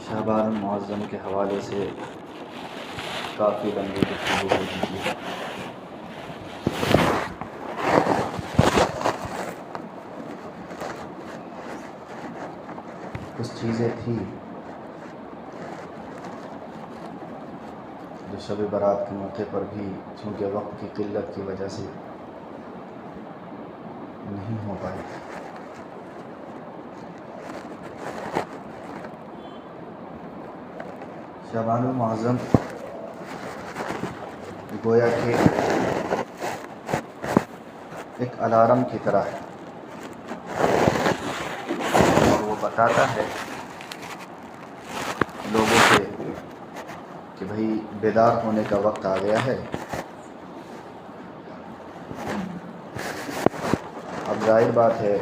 شعبان المعظم کے حوالے سے کافی لمبی گفتگو ہو چکی ہے۔ کچھ چیزیں تھیں جو شب برات کے موقع پر بھی چونکہ وقت کی قلت کی وجہ سے نہیں ہو پائی۔ شعبان المعظم گویا کہ ایک الارم کی طرح ہے اور وہ بتاتا ہے لوگوں سے کہ بھئی بیدار ہونے کا وقت آ گیا ہے۔ اب ظاہر بات ہے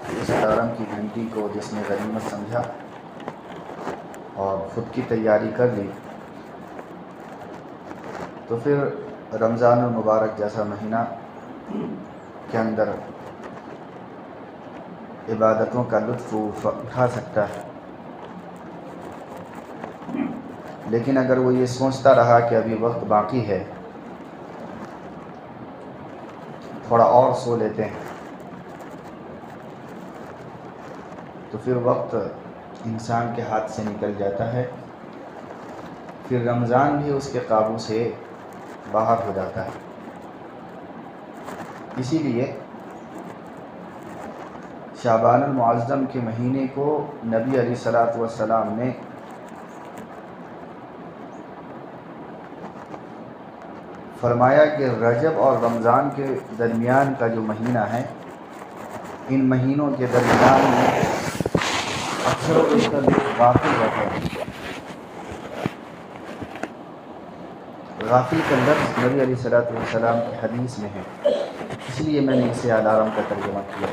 کہ اس الارم کی گھنٹی کو جس نے غنیمت سمجھا اور خود کی تیاری کر لی تو پھر رمضان المبارک جیسا مہینہ کے اندر عبادتوں کا لطف اٹھا سکتا ہے، لیکن اگر وہ یہ سوچتا رہا کہ ابھی وقت باقی ہے، تھوڑا اور سو لیتے ہیں، تو پھر وقت انسان کے ہاتھ سے نکل جاتا ہے، پھر رمضان بھی اس کے قابو سے باہر ہو جاتا ہے۔ اسی لیے شعبان المعظم کے مہینے کو نبی علیہ الصلوۃ والسلام نے فرمایا کہ رجب اور رمضان کے درمیان کا جو مہینہ ہے، ان مہینوں کے درمیان میں اکثر و بیشتر غافل رہتے ہیں۔ غافل کا لفظ نبی علیہ الصلوۃ والسلام کی حدیث میں ہے، اس لیے میں نے اسے الارم کا ترجمہ کیا۔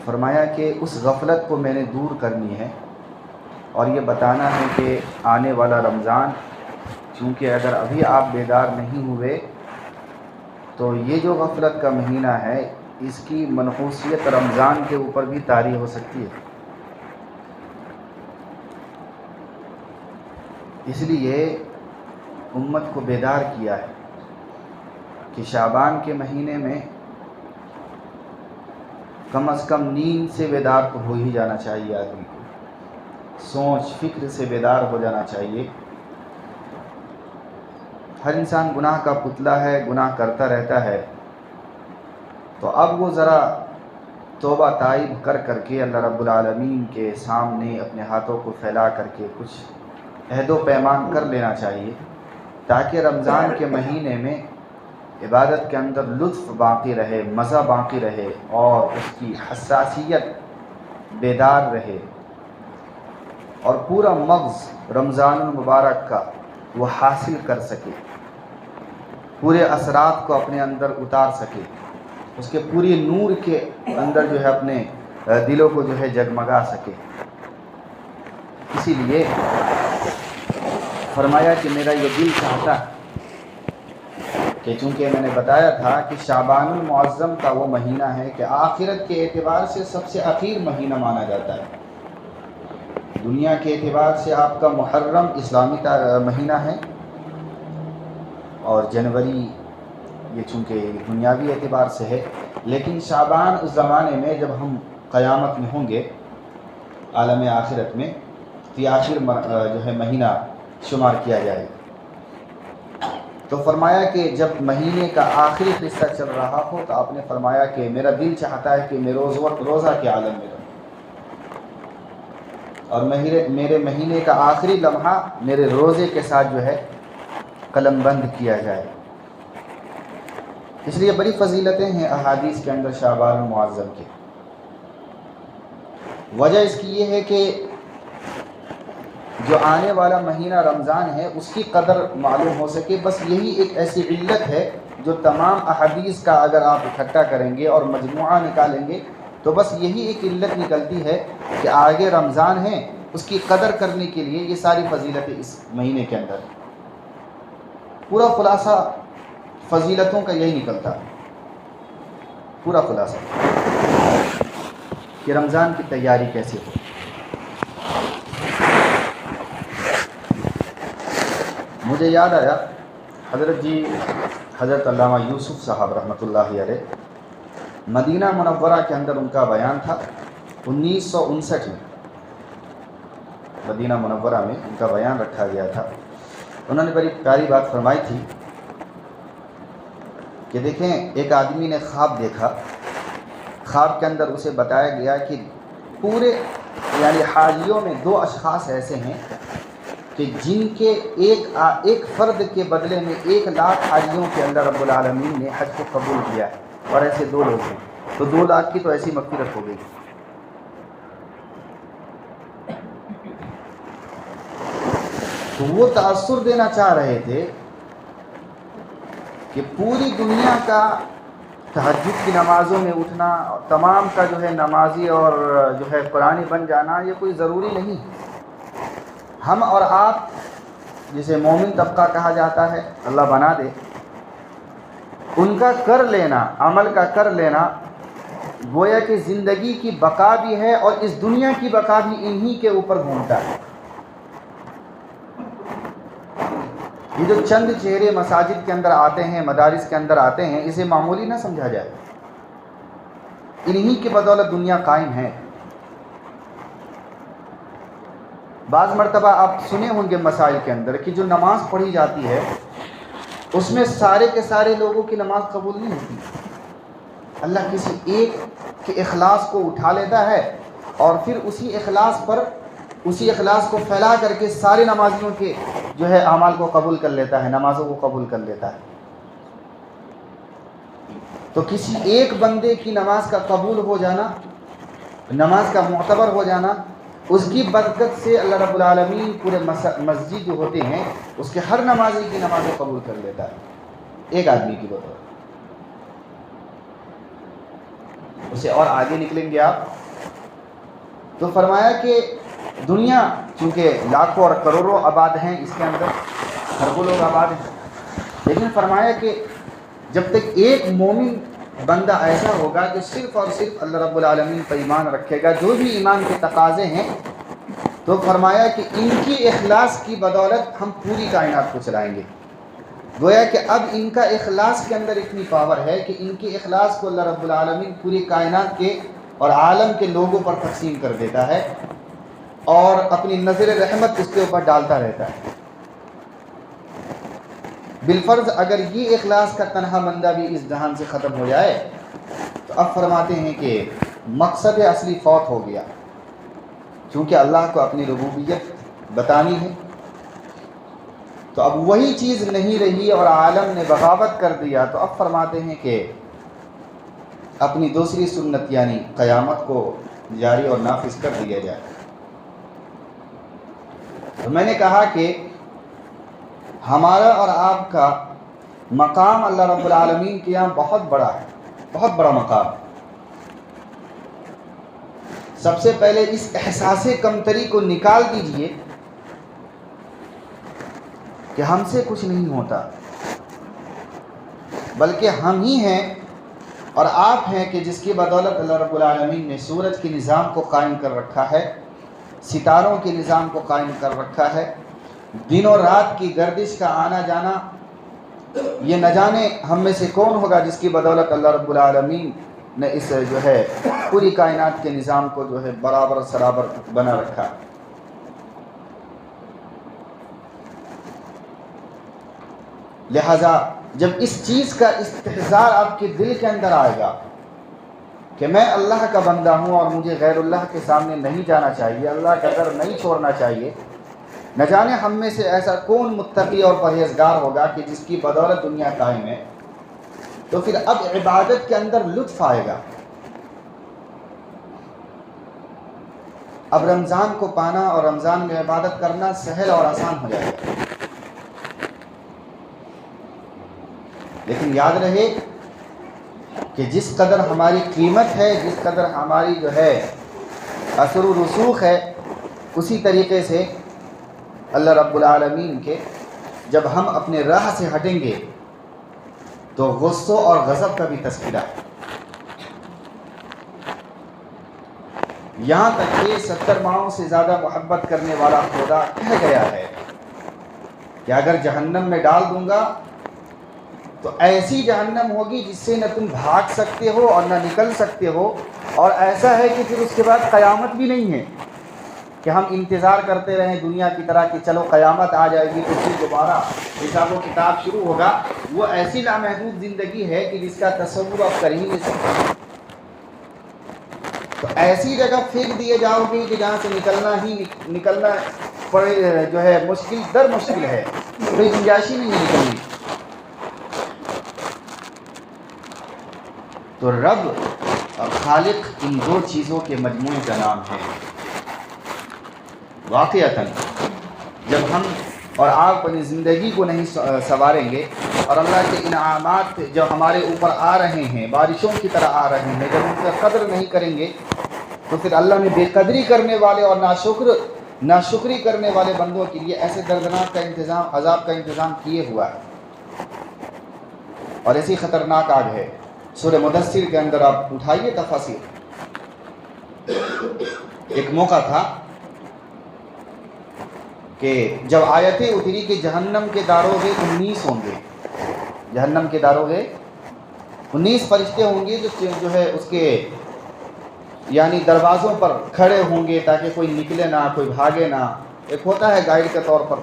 فرمایا کہ اس غفلت کو میں نے دور کرنی ہے اور یہ بتانا ہے کہ آنے والا رمضان، چونکہ اگر ابھی آپ بیدار نہیں ہوئے تو یہ جو غفلت کا مہینہ ہے اس کی منحوسیت رمضان کے اوپر بھی طاری ہو سکتی ہے۔ اس لیے امت کو بیدار کیا ہے کہ شعبان کے مہینے میں کم از کم نیند سے بیدار تو ہو ہی جانا چاہیے، آدمی کو سوچ فکر سے بیدار ہو جانا چاہیے۔ ہر انسان گناہ کا پتلا ہے، گناہ کرتا رہتا ہے، تو اب وہ ذرا توبہ تائب کر کے اللہ رب العالمین کے سامنے اپنے ہاتھوں کو پھیلا کر کے کچھ عہد و پیمان کر لینا چاہیے، تاکہ رمضان کے مہینے میں عبادت کے اندر لطف باقی رہے، مزہ باقی رہے اور اس کی حساسیت بیدار رہے، اور پورا مغز رمضان المبارک کا وہ حاصل کر سکے، پورے اثرات کو اپنے اندر اتار سکے، اس کے پوری نور کے اندر جو ہے اپنے دلوں کو جو ہے جگمگا سکے۔ اسی لیے فرمایا کہ میرا یہ دل چاہتا ہے کہ چونکہ میں نے بتایا تھا کہ شعبان المعظم کا وہ مہینہ ہے کہ آخرت کے اعتبار سے سب سے اخیر مہینہ مانا جاتا ہے۔ دنیا کے اعتبار سے آپ کا محرم اسلامی مہینہ ہے، اور جنوری یہ چونکہ دنیاوی اعتبار سے ہے، لیکن شعبان اس زمانے میں جب ہم قیامت میں ہوں گے عالم آخرت میں، تو آخر جو ہے مہینہ شمار کیا جائے گا۔ تو فرمایا کہ جب مہینے کا آخری حصہ چل رہا ہو تو آپ نے فرمایا کہ میرا دل چاہتا ہے کہ میں روزہ کے عالم میں رہوں، اور میرے مہینے کا آخری لمحہ میرے روزے کے ساتھ جو ہے قلم بند کیا جائے۔ اس لیے بڑی فضیلتیں ہیں احادیث کے اندر شعبان المعظم کی۔ وجہ اس کی یہ ہے کہ جو آنے والا مہینہ رمضان ہے اس کی قدر معلوم ہو سکے، بس یہی ایک ایسی علت ہے جو تمام احادیث کا اگر آپ اکٹھا کریں گے اور مجموعہ نکالیں گے تو بس یہی ایک علت نکلتی ہے کہ آگے رمضان ہے، اس کی قدر کرنے کے لیے یہ ساری فضیلتیں اس مہینے کے اندر۔ پورا خلاصہ فضیلتوں کا یہی نکلتا ہے، پورا خلاصہ۔ کہ رمضان کی تیاری کیسے ہو۔ مجھے یاد آیا حضرت علامہ یوسف صاحب رحمۃ اللہ علیہ، مدینہ منورہ کے اندر ان کا بیان تھا 1959 میں، مدینہ منورہ میں ان کا بیان رکھا گیا تھا۔ انہوں نے بڑی پیاری بات فرمائی تھی کہ دیکھیں، ایک آدمی نے خواب دیکھا، خواب کے اندر اسے بتایا گیا کہ پورے یعنی حاجیوں میں 2 اشخاص ایسے ہیں کہ جن کے ایک فرد کے بدلے میں 1 لاکھ حاجیوں کے اندر رب العالمین نے حج کو قبول کیا ہے، اور ایسے 2 لوگ ہیں، تو 2 لاکھ کی تو ایسی مغفرت ہو گئی۔ تو وہ تاثر دینا چاہ رہے تھے کہ پوری دنیا کا تہجد کی نمازوں میں اٹھنا، تمام کا جو ہے نمازی اور جو ہے قرآنی بن جانا، یہ کوئی ضروری نہیں۔ ہم اور آپ جسے مومن طبقہ کہا جاتا ہے، اللہ بنا دے، ان کا کر لینا، عمل کا کر لینا، گویا کہ زندگی کی بقا بھی ہے اور اس دنیا کی بقا بھی انہی کے اوپر گھومتا ہے۔ یہ جو چند چہرے مساجد کے اندر آتے ہیں، مدارس کے اندر آتے ہیں، اسے معمولی نہ سمجھا جائے، انہی کی بدولت دنیا قائم ہے۔ بعض مرتبہ آپ سنے ہوں گے مسائل کے اندر کہ جو نماز پڑھی جاتی ہے اس میں سارے کے سارے لوگوں کی نماز قبول نہیں ہوتی، اللہ کسی ایک کے اخلاص کو اٹھا لیتا ہے اور پھر اسی اخلاص کو پھیلا کر کے سارے نمازیوں کے جو ہے اعمال کو قبول کر لیتا ہے، نمازوں کو قبول کر لیتا ہے۔ تو کسی ایک بندے کی نماز کا قبول ہو جانا، نماز کا معتبر ہو جانا، اس کی برکت سے اللہ رب العالمین پورے مسجد جو ہوتے ہیں اس کے ہر نمازی کی نماز کو قبول کر لیتا ہے، ایک آدمی کی بدولت۔ اسے اور آگے نکلیں گے آپ تو فرمایا کہ دنیا چونکہ لاکھوں اور کروڑوں آباد ہیں، اس کے اندر اربوں لوگ آباد ہیں، لیکن فرمایا کہ جب تک ایک مومن بندہ ایسا ہوگا کہ صرف اور صرف اللہ رب العالمین پر ایمان رکھے گا، جو بھی ایمان کے تقاضے ہیں، تو فرمایا کہ ان کی اخلاص کی بدولت ہم پوری کائنات کو چلائیں گے۔ گویا کہ اب ان کا اخلاص کے اندر اتنی پاور ہے کہ ان کے اخلاص کو اللہ رب العالمین پوری کائنات کے اور عالم کے لوگوں پر تقسیم کر دیتا ہے اور اپنی نظر رحمت اس کے اوپر ڈالتا رہتا ہے۔ بالفرض اگر یہ اخلاص کا تنہا بندہ بھی اس جہان سے ختم ہو جائے تو اب فرماتے ہیں کہ مقصد اصلی فوت ہو گیا، چونکہ اللہ کو اپنی ربوبیت بتانی ہے، تو اب وہی چیز نہیں رہی اور عالم نے بغاوت کر دیا، تو اب فرماتے ہیں کہ اپنی دوسری سنت یعنی قیامت کو جاری اور نافذ کر دیا جائے۔ تو میں نے کہا کہ ہمارا اور آپ کا مقام اللہ رب العالمین کے یہاں بہت بڑا ہے، بہت بڑا مقام۔ سب سے پہلے اس احساس کمتری کو نکال دیجئے کہ ہم سے کچھ نہیں ہوتا، بلکہ ہم ہی ہیں اور آپ ہیں کہ جس کی بدولت اللہ رب العالمین نے سورج کے نظام کو قائم کر رکھا ہے، ستاروں کے نظام کو قائم کر رکھا ہے، دن اور رات کی گردش کا آنا جانا، یہ نہ جانے ہم میں سے کون ہوگا جس کی بدولت اللہ رب العالمین نے اس جو ہے پوری کائنات کے نظام کو جو ہے برابر سرابر بنا رکھا۔ لہذا جب اس چیز کا استحضار آپ کے دل کے اندر آئے گا کہ میں اللہ کا بندہ ہوں اور مجھے غیر اللہ کے سامنے نہیں جانا چاہیے، اللہ کا در نہیں چھوڑنا چاہیے، نہ جانے ہم میں سے ایسا کون متقی اور پرہیزگار ہوگا کہ جس کی بدولت دنیا قائم ہے، تو پھر اب عبادت کے اندر لطف آئے گا۔ اب رمضان کو پانا اور رمضان میں عبادت کرنا سہل اور آسان ہو جائے گا۔ لیکن یاد رہے کہ جس قدر ہماری قیمت ہے، جس قدر ہماری جو ہے اثر و رسوخ ہے، اسی طریقے سے اللہ رب العالمین کے جب ہم اپنے راہ سے ہٹیں گے تو غصہ اور غضب کا بھی تذکرہ ہے۔ یہاں تک کہ 70 ماؤں سے زیادہ محبت کرنے والا خدا کہہ گیا ہے کہ اگر جہنم میں ڈال دوں گا تو ایسی جہنم ہوگی جس سے نہ تم بھاگ سکتے ہو اور نہ نکل سکتے ہو، اور ایسا ہے کہ پھر اس کے بعد قیامت بھی نہیں ہے کہ ہم انتظار کرتے رہیں دنیا کی طرح کہ چلو قیامت آ جائے گی تو پھر دوبارہ حساب و کتاب شروع ہوگا۔ وہ ایسی لامحدود زندگی ہے کہ جس کا تصور آپ کر ہی نہیں سکتے۔ تو ایسی جگہ پھینک دیے جاؤ گے کہ جہاں سے نکلنا پڑے جو ہے مشکل در مشکل ہے، کوئی گنجائش ہی نہیں ہے نکلنے۔ تو رب اور خالق ان دو چیزوں کے مجموعے کا نام ہے۔ واقعتاً جب ہم اور آپ اپنی زندگی کو نہیں سنواریں گے اور اللہ کے انعامات جو ہمارے اوپر آ رہے ہیں بارشوں کی طرح آ رہے ہیں، جب ان کا قدر نہیں کریں گے تو پھر اللہ نے بے قدری کرنے والے اور ناشکری کرنے والے بندوں کے لیے ایسے دردناک کا انتظام، عذاب کا انتظام کیے ہوا ہے، اور ایسی خطرناک آگ ہے۔ سورہ مدثر کے اندر آپ اٹھائیے تفاصیر۔ ایک موقع تھا کہ جب آیتیں اتری کہ جہنم کے داروغے 19 ہوں گے، جہنم کے داروغے 19 فرشتے ہوں گے جو ہے اس کے یعنی دروازوں پر کھڑے ہوں گے تاکہ کوئی نکلے نہ، کوئی بھاگے نہ، ایک ہوتا ہے گائیڈ کے طور پر۔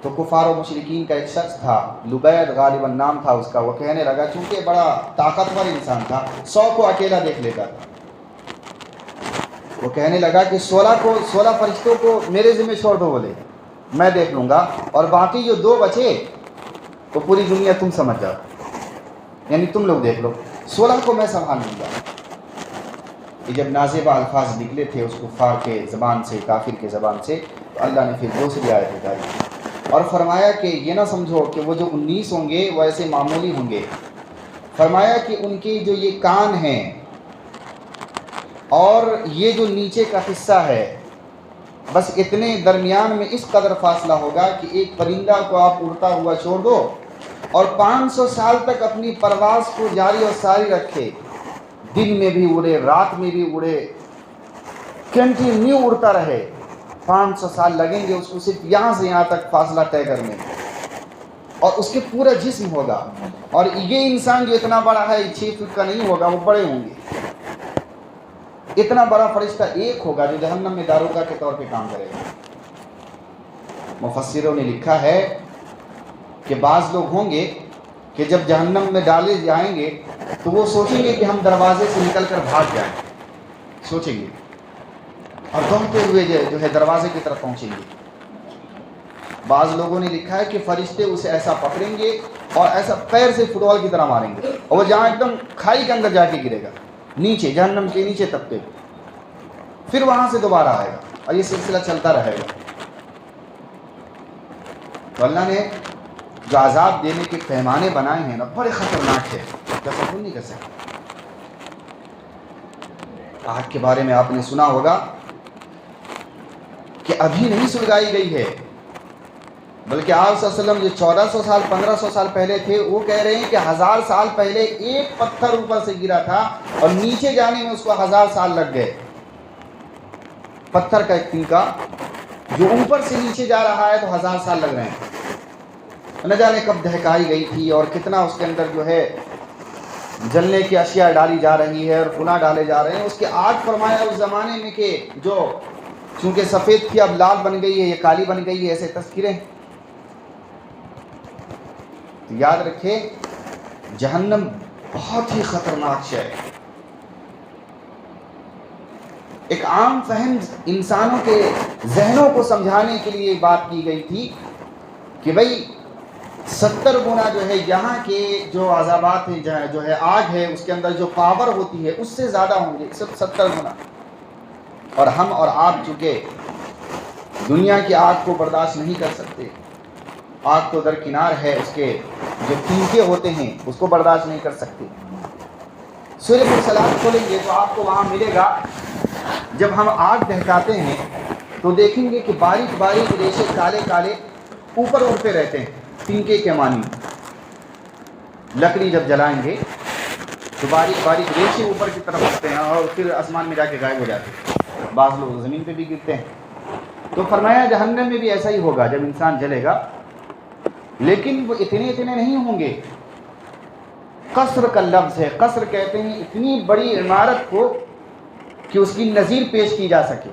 تو کفار و مشرکین کا ایک شخص تھا، لبید غالباً نام تھا اس کا، وہ کہنے لگا، چونکہ بڑا طاقتور انسان تھا، 100 کو اکیلا دیکھ لیتا تھا، وہ کہنے لگا کہ 16 فرشتوں کو میرے ذمہ چھوڑ دو، بولے میں دیکھ لوں گا، اور باقی جو 2 بچے تو پوری دنیا تم سمجھ جاؤ، یعنی تم لوگ دیکھ لو، 16 کو میں سنبھال لوں گا۔ یہ جب نازیبہ الفاظ نکلے تھے اس کفار کے زبان سے، کافر کے زبان سے، تو اللہ نے پھر دوسری آیت اتاری اور فرمایا کہ یہ نہ سمجھو کہ وہ جو 19 ہوں گے وہ ایسے معمولی ہوں گے، فرمایا کہ ان کے جو یہ کان ہیں اور یہ جو نیچے کا حصہ ہے، بس اتنے درمیان میں اس قدر فاصلہ ہوگا کہ ایک پرندہ کو آپ اڑتا ہوا چھوڑ دو اور 500 سال تک اپنی پرواز کو جاری اور ساری رکھے، دن میں بھی اڑے، رات میں بھی اڑے، کنٹینیو اڑتا رہے، 500 سال لگیں گے اس کو صرف یہاں سے یہاں تک فاصلہ طے کرنے میں، اور اس کے پورا جسم ہوگا۔ اور یہ انسان جو اتنا بڑا ہے 6 فٹ کا نہیں ہوگا، وہ بڑے ہوں گے۔ اتنا بڑا فرشتہ ایک ہوگا جو جہنم میں داروغہ کے طور پہ کام کرے گا۔ مفسروں نے لکھا ہے کہ بعض لوگ ہوں گے کہ جب جہنم میں ڈالے جائیں گے تو وہ سوچیں گے کہ ہم دروازے سے نکل کر بھاگ جائیں، سوچیں گے، اور دوڑتے ہوئے جو ہے دروازے کی طرف پہنچیں گے۔ بعض لوگوں نے لکھا ہے کہ فرشتے اسے ایسا پکڑیں گے اور ایسا پیر سے فٹ بال کی طرح ماریں گے، اور وہ جہاں ایک دم کھائی کے اندر جا کے گرے گا، نیچے جہنم کے نیچے طبقے، پھر وہاں سے دوبارہ آئے گا، اور یہ سلسلہ چلتا رہے گا۔ تو اللہ نے جو عذاب دینے کے پیمانے بنائے ہیں نا، بڑے خطرناک ہے، تصور نہیں کر سکتے۔ آگ کے بارے میں آپ نے سنا ہوگا کہ ابھی نہیں سلگائی گئی ہے، بلکہ آپ صلی اللہ علیہ وسلم جو 1400 سال 1500 سال پہلے تھے، وہ کہہ رہے ہیں کہ 1000 سال پہلے ایک پتھر اوپر سے گرا تھا اور نیچے جانے میں اس کو 1000 سال لگ گئے۔ پتھر کا ایک تنکا جو اوپر سے نیچے جا رہا ہے تو 1000 سال لگ رہے ہیں۔ نہ جانے کب دہکائی گئی تھی اور کتنا اس کے اندر جو ہے جلنے کی اشیاء ڈالی جا رہی ہے اور گناہ ڈالے جا رہے ہیں۔ اس کے آج فرمایا اس زمانے میں کہ جو چونکہ سفید تھی اب لال بن گئی ہے، یہ کالی بن گئی ہے، ایسے تذکرے۔ تو یاد رکھے جہنم بہت ہی خطرناک شے ہے۔ ایک عام فہم انسانوں کے ذہنوں کو سمجھانے کے لیے بات کی گئی تھی کہ بھئی 70 گنا جو ہے یہاں کے جو عذابات ہیں، جو ہے آگ ہے، اس کے اندر جو پاور ہوتی ہے اس سے زیادہ ہوں گے، صرف 70 گنا۔ اور ہم اور آپ چونکہ دنیا کی آگ کو برداشت نہیں کر سکتے، آگ تو درکنار ہے، اس کے جو تنکے ہوتے ہیں اس کو برداشت نہیں کر سکتے۔ سورہ مرسلات کھولیں گے تو آپ کو وہاں ملے گا، جب ہم آگ دہکاتے ہیں تو دیکھیں گے کہ باریک باریک ریشے کالے کالے اوپر اڑتے رہتے ہیں، تنکے کے مانی۔ لکڑی جب جلائیں گے تو باریک باریک ریشے اوپر کی طرف اٹھتے ہیں اور پھر آسمان میں جا کے غائب ہو جاتے ہیں، بعض لوگ زمین پہ بھی گرتے ہیں۔ تو فرمایا جہنم میں بھی ایسا ہی ہوگا جب انسان جلے گا، لیکن وہ اتنے نہیں ہوں گے۔ قصر کا لفظ ہے، قصر کہتے ہیں اتنی بڑی عمارت کو کہ اس کی نظیر پیش کی جا سکے،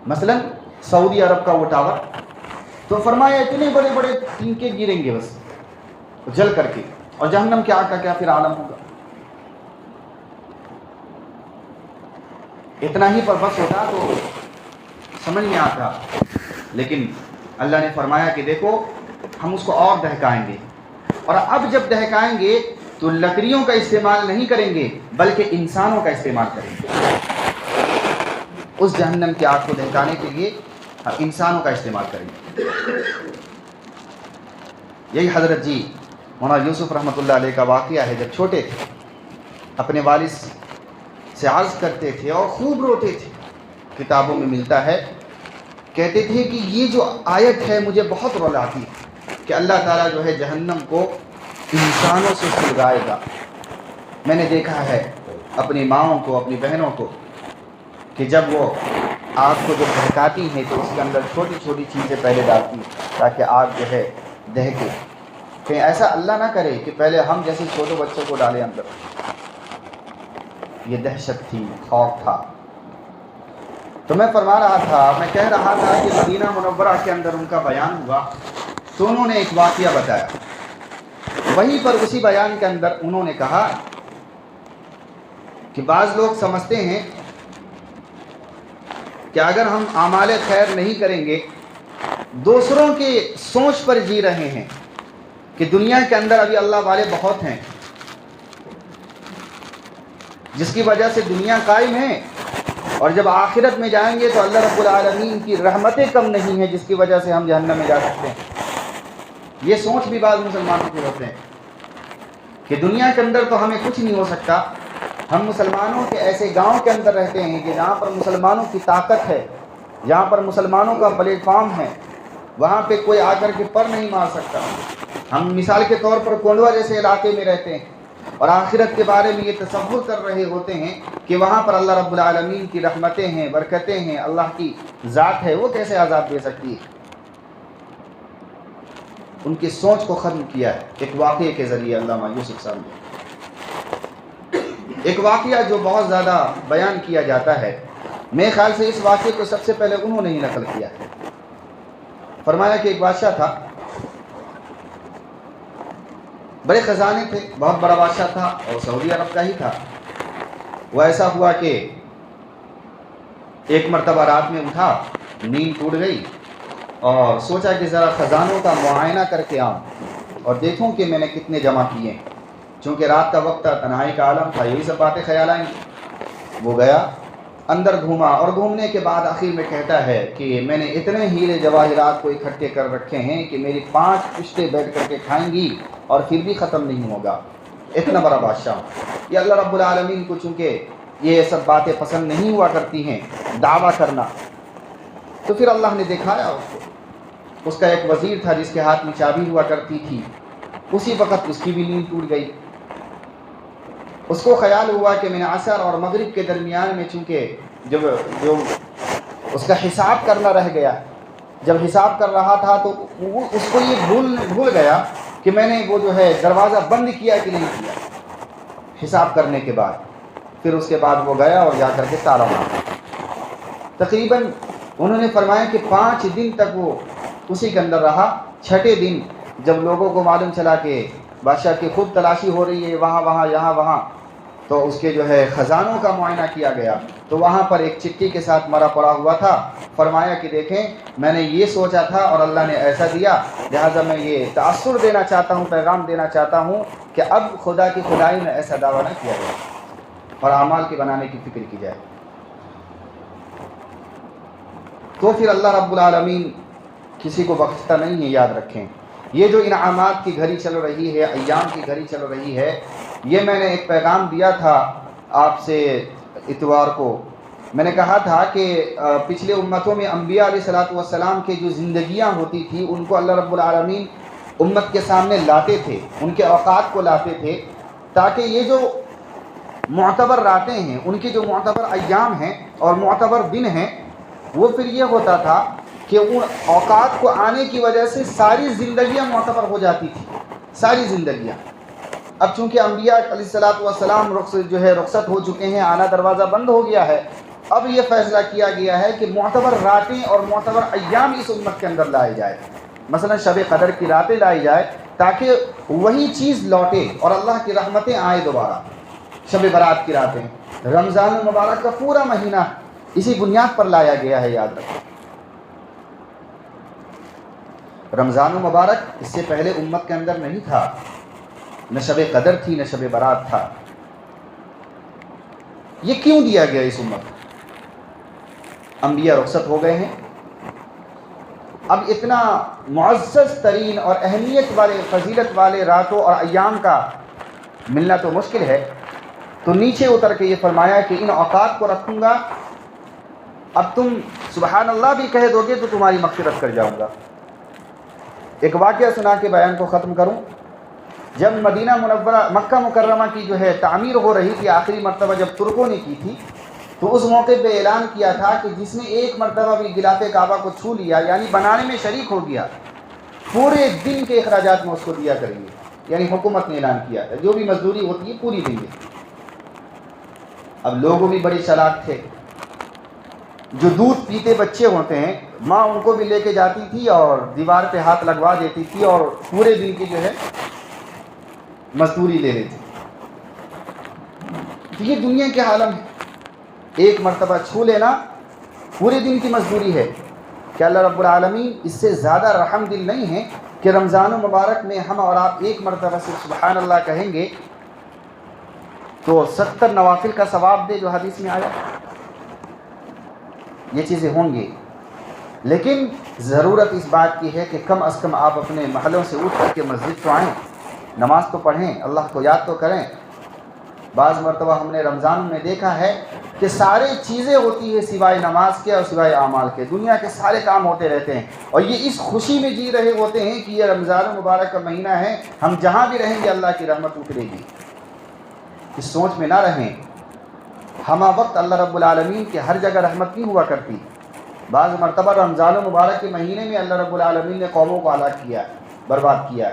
مثلا سعودی عرب کا وہ ٹاور، تو فرمایا اتنے بڑے بڑے تنکے گریں گے بس جل کر کے، اور جہنم کی آگ کا کیا پھر عالم ہوگا۔ اتنا ہی پر بس ہوتا تو سمجھ میں آتا، لیکن اللہ نے فرمایا کہ دیکھو ہم اس کو اور دہکائیں گے، اور اب جب دہکائیں گے تو لکڑیوں کا استعمال نہیں کریں گے بلکہ انسانوں کا استعمال کریں گے۔ اس جہنم کی آگ کو دہکانے کے لیے انسانوں کا استعمال کریں گے۔ یہی حضرت جی مولانا یوسف رحمۃ اللہ علیہ کا واقعہ ہے، جب چھوٹے تھے اپنے والد سے عرض کرتے تھے اور خوب روتے تھے، کتابوں میں ملتا ہے، کہتے تھے کہ یہ جو آیت ہے مجھے بہت رلاتی ہے کہ اللہ تعالیٰ جو ہے جہنم کو انسانوں سے سلگائے گا۔ میں نے دیکھا ہے اپنی ماؤں کو، اپنی بہنوں کو، کہ جب وہ آگ کو جب دہکاتی ہیں تو اس کے اندر چھوٹی چھوٹی چیزیں پہلے ڈالتی ہیں تاکہ آگ جو ہے دہکے۔ کہیں ایسا اللہ نہ کرے کہ پہلے ہم جیسے چھوٹے بچوں کو ڈالیں اندر۔ یہ دہشت تھی، خوف تھا۔ تو میں فرما رہا تھا، میں کہہ رہا تھا کہ مدینہ منورہ کے اندر ان کا بیان ہوا تو انہوں نے ایک واقعہ بتایا، وہیں پر اسی بیان کے اندر انہوں نے کہا کہ بعض لوگ سمجھتے ہیں کہ اگر ہم اعمال خیر نہیں کریں گے، دوسروں کے سوچ پر جی رہے ہیں کہ دنیا کے اندر ابھی اللہ والے بہت ہیں جس کی وجہ سے دنیا قائم ہے، اور جب آخرت میں جائیں گے تو اللہ رب العالمین کی رحمتیں کم نہیں ہیں جس کی وجہ سے ہم جہنم میں جا سکتے ہیں۔ یہ سوچ بھی بعض مسلمانوں کے ہوتے ہیں کہ دنیا کے اندر تو ہمیں کچھ نہیں ہو سکتا، ہم مسلمانوں کے ایسے گاؤں کے اندر رہتے ہیں کہ جہاں پر مسلمانوں کی طاقت ہے، جہاں پر مسلمانوں کا پلیٹ فارم ہے، وہاں پہ کوئی آ کر کے پر نہیں مار سکتا۔ ہم مثال کے طور پر کونڈوا جیسے علاقے میں رہتے ہیں اور آخرت کے بارے میں یہ تصور کر رہے ہوتے ہیں کہ وہاں پر اللہ رب العالمین کی رحمتیں ہیں، برکتیں ہیں، اللہ کی ذات ہے، وہ کیسے عذاب دے سکتی ہے۔ ان کی سوچ کو ختم کیا ہے ایک واقعے کے ذریعے علامہ یوسف صاحب نے۔ ایک واقعہ جو بہت زیادہ بیان کیا جاتا ہے، میرے خیال سے اس واقعے کو سب سے پہلے انہوں نے ہی نقل کیا ہے۔ فرمایا کہ ایک بادشاہ تھا، بڑے خزانے تھے، بہت بڑا بادشاہ تھا اور سعودی عرب کا ہی تھا۔ وہ ایسا ہوا کہ ایک مرتبہ رات میں اٹھا، نیند ٹوٹ گئی اور سوچا کہ ذرا خزانوں کا معائنہ کر کے آؤں اور دیکھوں کہ میں نے کتنے جمع کیے ہیں، چونکہ رات کا وقت تھا، تنہائی کا عالم تھا، یہی سب باتیں خیال آئیں گی۔ وہ گیا، اندر گھوما، اور گھومنے کے بعد آخر میں کہتا ہے کہ میں نے اتنے ہیرے جواہرات کو اکٹھے کر رکھے ہیں کہ میری 5 پشتیں بیٹھ کر کے کھائیں گی اور پھر بھی ختم نہیں ہوگا، اتنا بڑا بادشاہ ہوں۔ یہ اللہ رب العالمین کو چونکہ یہ سب باتیں پسند نہیں ہوا کرتی ہیں دعویٰ کرنا، تو پھر اللہ نے دکھایا اس کو۔ اس کا ایک وزیر تھا جس کے ہاتھ میں چابی ہوا کرتی تھی، اسی وقت اس کی بھی نیند ٹوٹ گئی۔ اس کو خیال ہوا کہ میں نے عصر اور مغرب کے درمیان میں چونکہ جو اس کا حساب کرنا رہ گیا، جب حساب کر رہا تھا تو اس کو یہ بھول گیا کہ میں نے وہ جو ہے دروازہ بند کیا کہ نہیں کیا حساب کرنے کے بعد۔ پھر اس کے بعد وہ گیا اور جا کر کے تالا مارا۔ تقریباً انہوں نے فرمایا کہ 5 دن تک وہ اسی کے اندر رہا۔ 6ٹھے دن جب لوگوں کو معلوم چلا کہ بادشاہ کی خود تلاشی ہو رہی ہے وہاں یہاں وہاں، تو اس کے جو ہے خزانوں کا معائنہ کیا گیا تو وہاں پر ایک چٹھی کے ساتھ مرا پڑا ہوا تھا۔ فرمایا کہ دیکھیں میں نے یہ سوچا تھا اور اللہ نے ایسا دیا، لہٰذا میں یہ تأثر دینا چاہتا ہوں، پیغام دینا چاہتا ہوں کہ اب خدا کی خدائی میں ایسا دعویٰ نہ کیا جائے اور اعمال کے بنانے کی فکر کی جائے۔ تو پھر اللہ رب العالمین کسی کو بخشتا نہیں ہے، یاد رکھیں۔ یہ جو انعامات کی گھڑی چل رہی ہے، ایام کی گھڑی چل رہی ہے، یہ میں نے ایک پیغام دیا تھا آپ سے اتوار کو۔ میں نے کہا تھا کہ پچھلے امتوں میں انبیاء علیہ الصلوۃ والسلام کے جو زندگیاں ہوتی تھی ان کو اللہ رب العالمین امت کے سامنے لاتے تھے، ان کے اوقات کو لاتے تھے تاکہ یہ جو معتبر راتیں ہیں، ان کے جو معتبر ایام ہیں اور معتبر دن ہیں، وہ پھر یہ ہوتا تھا کہ ان اوقات کو آنے کی وجہ سے ساری زندگیاں معتبر ہو جاتی تھی، ساری زندگیاں۔ اب چونکہ انبیاء علیہ الصلوۃ والسلام رخصت ہو چکے ہیں، آنا دروازہ بند ہو گیا ہے، اب یہ فیصلہ کیا گیا ہے کہ معتبر راتیں اور معتبر ایام اس امت کے اندر لائے جائے، مثلا شب قدر کی راتیں لائی جائے تاکہ وہی چیز لوٹے اور اللہ کی رحمتیں آئیں دوبارہ۔ شب برات کی راتیں، رمضان المبارک کا پورا مہینہ اسی بنیاد پر لایا گیا ہے، یاد رکھیں۔ رمضان المبارک اس سے پہلے امت کے اندر نہیں تھا، نہ شب قدر تھی نہ شب برات تھا۔ یہ کیوں دیا گیا اس امت کو؟ انبیاء رخصت ہو گئے ہیں، اب اتنا معزز ترین اور اہمیت والے فضیلت والے راتوں اور ایام کا ملنا تو مشکل ہے، تو نیچے اتر کے یہ فرمایا کہ ان اوقات کو رکھوں گا، اب تم سبحان اللہ بھی کہہ دو گے تو تمہاری مغفرت کر جاؤں گا۔ ایک واقعہ سنا کے بیان کو ختم کروں۔ جب مدینہ منورہ مکہ مکرمہ کی تعمیر ہو رہی تھی، آخری مرتبہ جب ترکوں نے کی تھی، تو اس موقع پہ اعلان کیا تھا کہ جس نے ایک مرتبہ بھی غلاف کعبہ کو چھو لیا، یعنی بنانے میں شریک ہو گیا، پورے دن کے اخراجات میں اس کو دیا کریں گے۔ یعنی حکومت نے اعلان کیا تھا جو بھی مزدوری ہوتی ہے پوری دیں گے۔ اب لوگوں بھی بڑے چالاک تھے، جو دودھ پیتے بچے ہوتے ہیں، ماں ان کو بھی لے کے جاتی تھی اور دیوار پہ ہاتھ لگوا دیتی تھی اور پورے دن کی مزدوری لے لیتی۔ تو یہ دنیا کے عالم ہے، ایک مرتبہ چھو لینا پورے دن کی مزدوری ہے۔ کہ اللہ رب العالمین اس سے زیادہ رحم دل نہیں ہے کہ رمضان المبارک میں ہم اور آپ ایک مرتبہ سے سبحان اللہ کہیں گے تو 70 نوافل کا ثواب دے، جو حدیث میں آیا۔ یہ چیزیں ہوں گی، لیکن ضرورت اس بات کی ہے کہ کم از کم آپ اپنے محلوں سے اٹھ کر کے مسجد تو آئیں، نماز تو پڑھیں، اللہ کو یاد تو کریں۔ بعض مرتبہ ہم نے رمضان میں دیکھا ہے کہ سارے چیزیں ہوتی ہیں سوائے نماز کے اور سوائے اعمال کے، دنیا کے سارے کام ہوتے رہتے ہیں، اور یہ اس خوشی میں جی رہے ہوتے ہیں کہ یہ رمضان المبارک کا مہینہ ہے، ہم جہاں بھی رہیں گے اللہ کی رحمت اترے گی۔ اس سوچ میں نہ رہیں، ہمہ وقت اللہ رب العالمین کے ہر جگہ رحمت نہیں ہوا کرتی۔ بعض مرتبہ رمضان المبارک کے مہینے میں اللہ رب العالمین نے قوموں کو ہلاک کیا، برباد کیا۔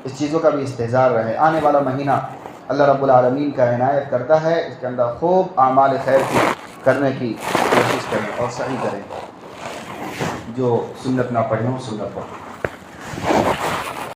اس چیزوں کا بھی استحضار رہے۔ آنے والا مہینہ اللہ رب العالمین کا عنایت کرتا ہے، اس کے اندر خوب اعمال خیر کی کرنے کی کوشش کریں اور صحیح کریں، جو سنت نہ پڑھیں سنت پڑھیں۔